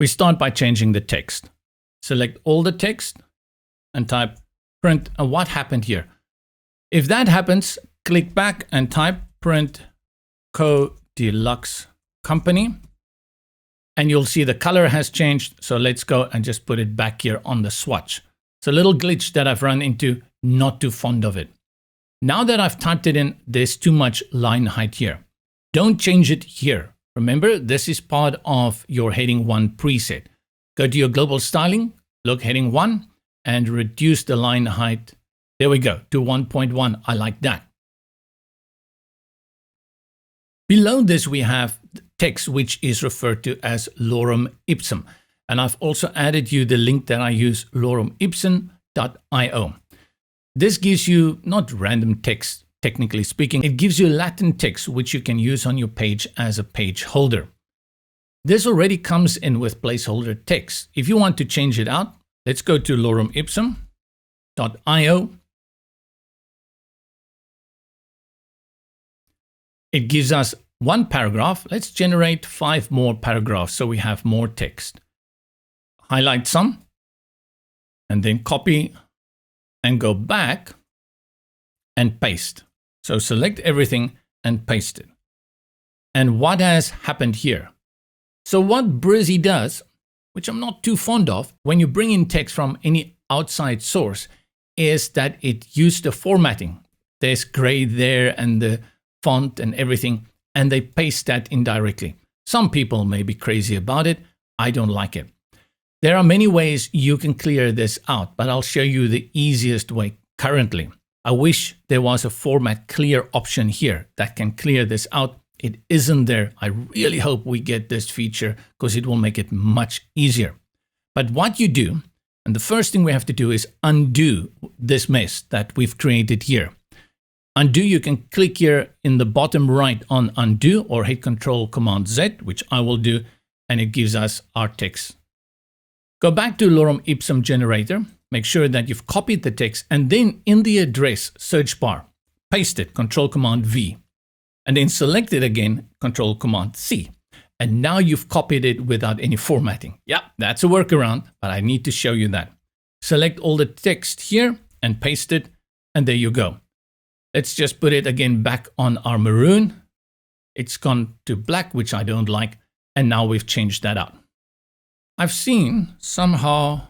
We start by changing the text. Select all the text and type print. And what happened here? If that happens, click back and type print Co Deluxe Company. And you'll see the color has changed. So let's go and just put it back here on the swatch. It's a little glitch that I've run into, not too fond of it. Now that I've typed it in, there's too much line height here. Don't change it here. Remember, this is part of your heading 1 preset. Go to your global styling, look heading 1, and reduce the line height. There we go, to 1.1. I like that. Below this, we have text, which is referred to as lorem ipsum. And I've also added you the link that I use, loremipsum.io. This gives you not random text, technically speaking. It gives you Latin text, which you can use on your page as a page holder. This already comes in with placeholder text. If you want to change it out, let's go to loremipsum.io. It gives us one paragraph. Let's generate 5 more paragraphs so we have more text. Highlight some, and then copy and go back and paste. So select everything and paste it. And what has happened here? So what Brizy does, which I'm not too fond of, when you bring in text from any outside source, is that it used the formatting. There's gray there and the font and everything, and they paste that indirectly. Some people may be crazy about it. I don't like it. There are many ways you can clear this out, but I'll show you the easiest way currently. I wish there was a format clear option here that can clear this out. It isn't there. I really hope we get this feature because it will make it much easier. But what you do, and the first thing we have to do is undo this mess that we've created here. Undo, you can click here in the bottom right on undo or hit Control-Command-Z, which I will do, and it gives us our text. Go back to Lorem Ipsum generator, make sure that you've copied the text, and then in the address search bar, paste it, Control-Command-V, and then select it again, Control-Command-C. And now you've copied it without any formatting. Yeah, that's a workaround, but I need to show you that. Select all the text here and paste it, and there you go. Let's just put it again back on our maroon. It's gone to black, which I don't like, and now we've changed that out. I've seen somehow,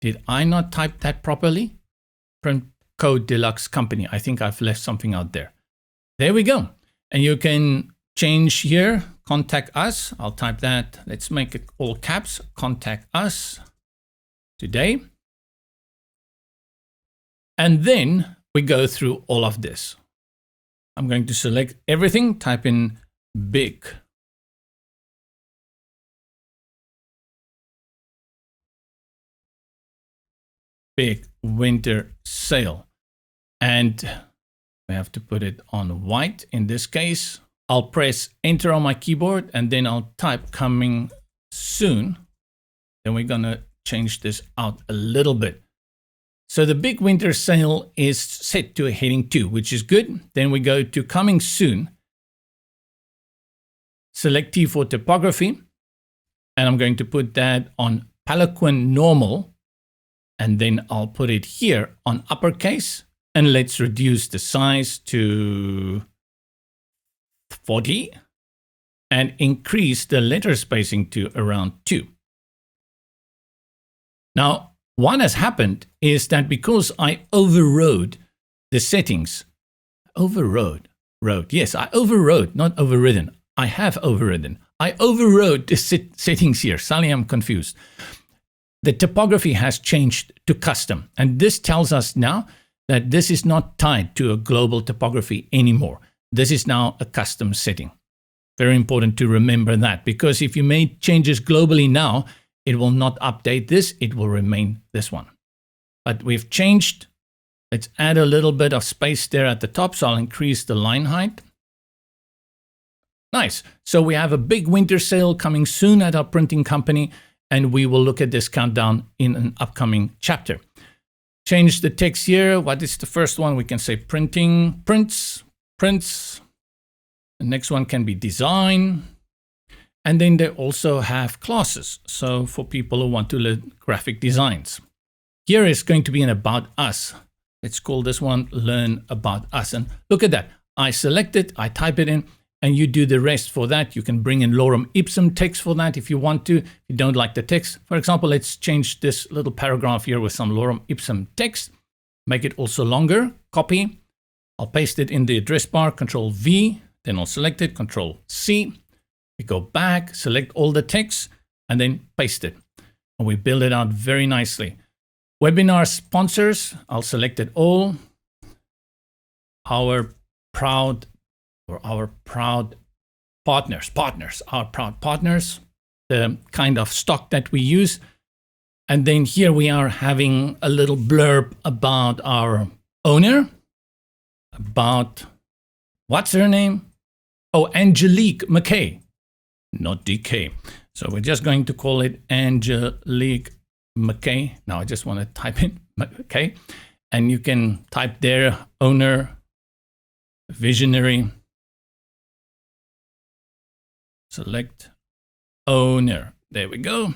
did I not type that properly? Print Code Deluxe Company. I think I've left something out there. There we go. And you can change here, contact us. I'll type that. Let's make it all caps. Contact us today. And then we go through all of this. I'm going to select everything, type in big. Big winter sale. And we have to put it on white in this case. I'll press enter on my keyboard and then I'll type coming soon. Then we're gonna change this out a little bit. So the big winter sale is set to a heading 2, which is good. Then we go to coming soon. Select T for typography. And I'm going to put that on Palanquin normal. And then I'll put it here on uppercase. And let's reduce the size to 40 and increase the letter spacing to around 2. Now, what has happened is that because I overrode the settings, yes, I overrode, not overridden. I have overridden. I overrode the settings here. Suddenly I'm confused. The typography has changed to custom. And this tells us now that this is not tied to a global typography anymore. This is now a custom setting. Very important to remember that, because if you made changes globally now, it will not update this, it will remain this one. But we've changed. Let's add a little bit of space there at the top, so I'll increase the line height. Nice. So we have a big winter sale coming soon at our printing company, and we will look at this countdown in an upcoming chapter. Change the text here. What is the first one? We can say printing, prints. The next one can be design. And then they also have classes. So for people who want to learn graphic designs. Here is going to be an About Us. Let's call this one Learn About Us. And look at that. I select it, I type it in, and you do the rest for that. You can bring in lorem ipsum text for that if you want to. If you don't like the text, for example, let's change this little paragraph here with some lorem ipsum text. Make it also longer. Copy. I'll paste it in the address bar, Control V. Then I'll select it, Control C. We go back, select all the text, and then paste it. And we build it out very nicely. Webinar sponsors, I'll select it all. Our proud partners, the kind of stock that we use. And then here we are having a little blurb about our owner, about, what's her name? Oh, Angelique McKay, not DK. So we're just going to call it Angelique McKay. Now I just want to type in McKay, and you can type there, owner, visionary, select owner. There we go.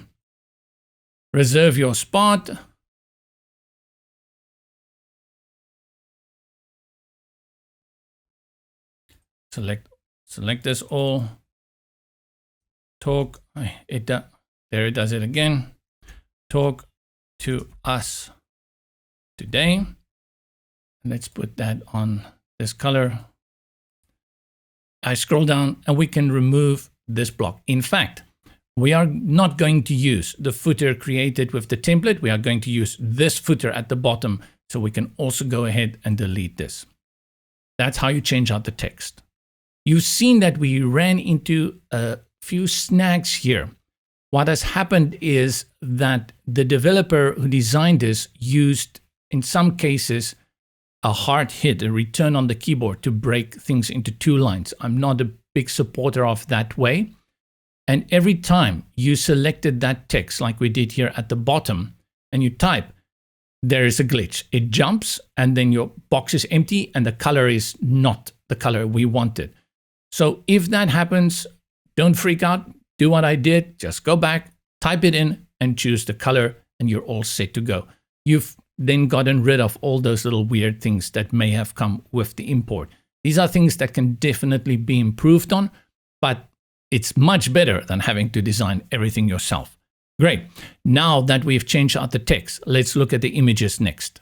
Reserve your spot. Select this all. Talk, there it does it again. Talk to us today. Let's put that on this color. I scroll down and we can remove this block. In fact, we are not going to use the footer created with the template. We are going to use this footer at the bottom. So we can also go ahead and delete this. That's how you change out the text. You've seen that we ran into a few snags here. What has happened is that the developer who designed this used, in some cases, a hard hit, a return on the keyboard to break things into two lines. I'm not a big supporter of that way. And every time you selected that text, like we did here at the bottom, and you type, there is a glitch. It jumps, and then your box is empty, and the color is not the color we wanted. So if that happens, don't freak out. Do what I did. Just go back, type it in, and choose the color, and you're all set to go. You've then gotten rid of all those little weird things that may have come with the import. These are things that can definitely be improved on, but it's much better than having to design everything yourself. Great. Now that we've changed out the text, let's look at the images next.